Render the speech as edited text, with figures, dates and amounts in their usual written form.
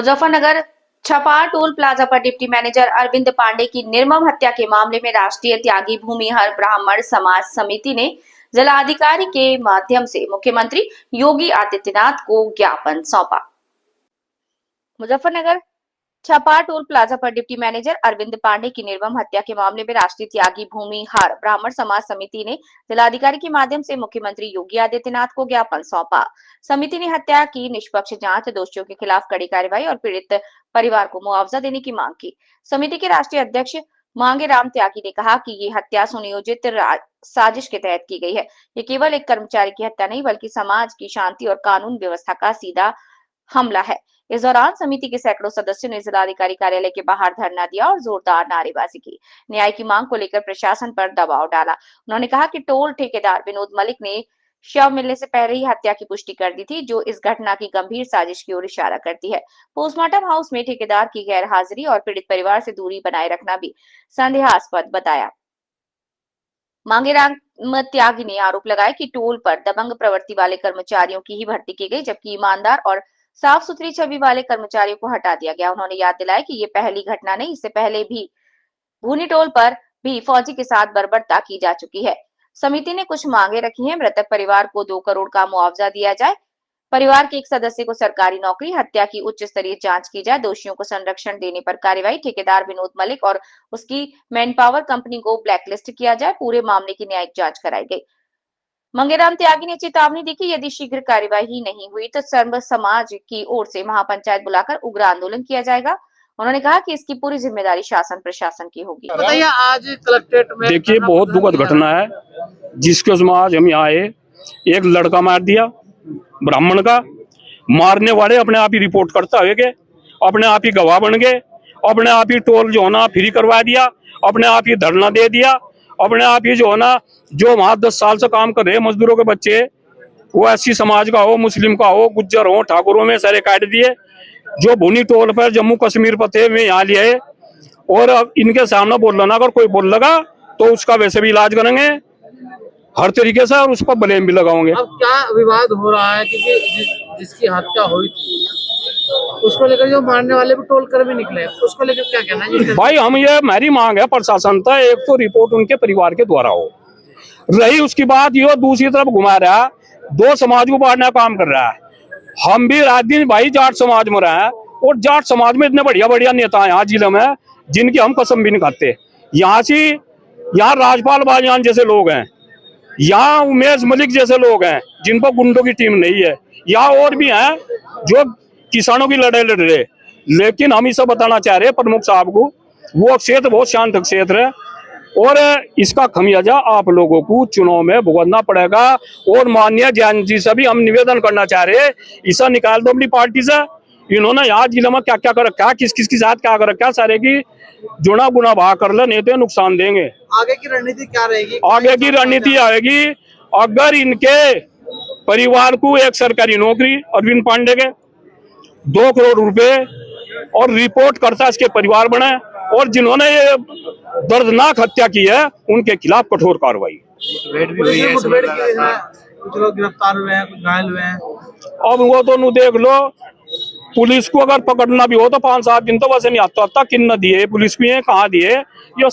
Muzaffarnagar Chhapar toll plaza पर deputy manager Arvind Pandey की निर्मम हत्या के मामले में राष्ट्रीय त्यागी भूमिहर ब्राह्मण समाज समिति ने जिलाधिकारी के माध्यम से मुख्यमंत्री योगी आदित्यनाथ को ज्ञापन सौंपा। मुजफ्फरनगर छपार टोल प्लाजा पर डिप्टी मैनेजर अरविंद पांडे की निर्मम हत्या के मामले में राष्ट्रीय त्यागी भूमिहार ब्राह्मण समाज समिति ने जिलाधिकारी के माध्यम से मुख्यमंत्री योगी आदित्यनाथ को ज्ञापन सौंपा। समिति ने हत्या की निष्पक्ष जांच, दोषियों के खिलाफ कड़ी कार्रवाई और पीड़ित परिवार को मुआवजा देने की मांग की। समिति के राष्ट्रीय अध्यक्ष मांगेराम त्यागी ने कहा कि ये हत्या सुनियोजित साजिश के तहत की गई है। ये केवल एक कर्मचारी की हत्या नहीं बल्कि समाज की शांति और कानून व्यवस्था का सीधा हमला है। इस दौरान समिति के सैकड़ों सदस्यों ने जिलाधिकारी कार्यालय के बाहर धरना दिया और जोरदार नारेबाजी की। न्याय की मांग को लेकर प्रशासन पर दबाव डाला। उन्होंने कहा कि टोल ठेकेदार विनोद मलिक ने शव मिलने से पहले ही हत्या की पुष्टि कर दी थी, जो इस घटना की गंभीर साजिश की ओर इशारा करती है। पोस्टमार्टम हाउस में ठेकेदार की गैर हाजिरी और पीड़ित परिवार से दूरी बनाए रखना भी संदेहास्पद बताया। मांगेराम त्यागी ने आरोप लगाया कि टोल पर दबंग प्रवृत्ति वाले कर्मचारियों की ही भर्ती की गई, जबकि ईमानदार और साफ सुथरी छवि वाले कर्मचारियों को हटा दिया गया। उन्होंने याद दिलाया कि ये पहली घटना नहीं, इससे पहले भी भूनी टोल पर भी फौजी के साथ बर्बरता की जा चुकी है। समिति ने कुछ मांगे रखी हैं। मृतक परिवार को 2 करोड़ का मुआवजा दिया जाए, परिवार के एक सदस्य को सरकारी नौकरी, हत्या की उच्च स्तरीय जांच की जाए, दोषियों को संरक्षण देने पर कार्रवाई, ठेकेदार विनोद मलिक और उसकी मैनपावर कंपनी को ब्लैकलिस्ट किया जाए, पूरे मामले की न्यायिक जांच कराई गई। मांगेराम त्यागी ने चेतावनी दी कि यदि शीघ्र कार्यवाही नहीं हुई तो सर्व समाज की ओर से महापंचायत बुलाकर उग्र आंदोलन किया जाएगा। उन्होंने कहा कि इसकी पूरी जिम्मेदारी शासन प्रशासन की होगी। बताइए, आज कलेक्ट्रेट में देखिए, बहुत दुखद घटना है जिसके उसमें आज हम यहाँ आए। एक लड़का मार दिया ब्राह्मण का। मारने वाले अपने आप ही रिपोर्ट करता हुए के अपने आप ही गवाह बन गए, अपने आप ही टोल जो है ना फ्री करवा दिया, अपने आप ही धरना दे दिया, अपने आप ही जो है ना जो वहां 10 साल से काम कर रहे मजदूरों के बच्चे, वो एससी समाज का हो, मुस्लिम का हो, गुज्जर हो, ठाकुरों में सारे काट दिए। जो भुनी टोल पर जम्मू कश्मीर पर थे वे यहाँ लिए और इनके सामने बोल ना, अगर कोई बोल लगा तो उसका वैसे भी इलाज करेंगे हर तरीके से और उस पर ब्लेम भी लगाओगे। अब क्या विवाद हो रहा है क्योंकि जिसकी हत्या हुई थी उसको लेकर जो मारने वाले भी टोल कर भी निकले, उसको लेकर क्या कहना है? भाई हम ये मेरी मांग है प्रशासन तक, एक तो रिपोर्ट उनके परिवार के द्वारा हो रही, उसकी बात ये दूसरी तरफ घुमा रहा है, 2 समाज को बांटने का काम कर रहा है। हम भी रात दिन भाई जाट समाज में रहे हैं और जाट समाज में इतने बढ़िया बढ़िया नेता हैं यहाँ जिले में जिनकी हम कसम भी नहीं खाते। यहाँ राजपाल बाजान जैसे लोग हैं, यहाँ उमेश मलिक जैसे लोग हैं जिन पर गुंडों की टीम नहीं है, यहाँ और भी हैं जो किसानों की लड़ाई लड़ रहे। लेकिन हम इसे बताना चाह रहे हैं प्रमुख साहब को, वो क्षेत्र बहुत शांत क्षेत्र है और इसका खमियाजा आप लोगों को चुनाव में भुगतना पड़ेगा। और माननीय जैन जी से भी हम निवेदन करना चाह रहे हैं, इसे निकाल दो अपनी पार्टी से। इन्होंने यहाँ जिले में क्या क्या कर रखा है, किस किस के साथ क्या कर रखा है, सारे की जुना गुना भाग कर ले, नहीं तो नुकसान देंगे। आगे की रणनीति क्या रहेगी? आगे की रणनीति आएगी, अगर इनके परिवार को एक सरकारी नौकरी अरविंद पांडे के 2 करोड़ रुपए और रिपोर्ट करता इसके परिवार बने और जिन्होंने ये दर्दनाक हत्या की है उनके खिलाफ कठोर कार्रवाई। कुछ लोग गिरफ्तार हुए हैं, कुछ घायल हुए हैं। अब वो तो देख लो, पुलिस को अगर पकड़ना भी हो तो 5-7 दिन तो वैसे नहीं आता किन दिए पुलिस को, कहाँ दिए ये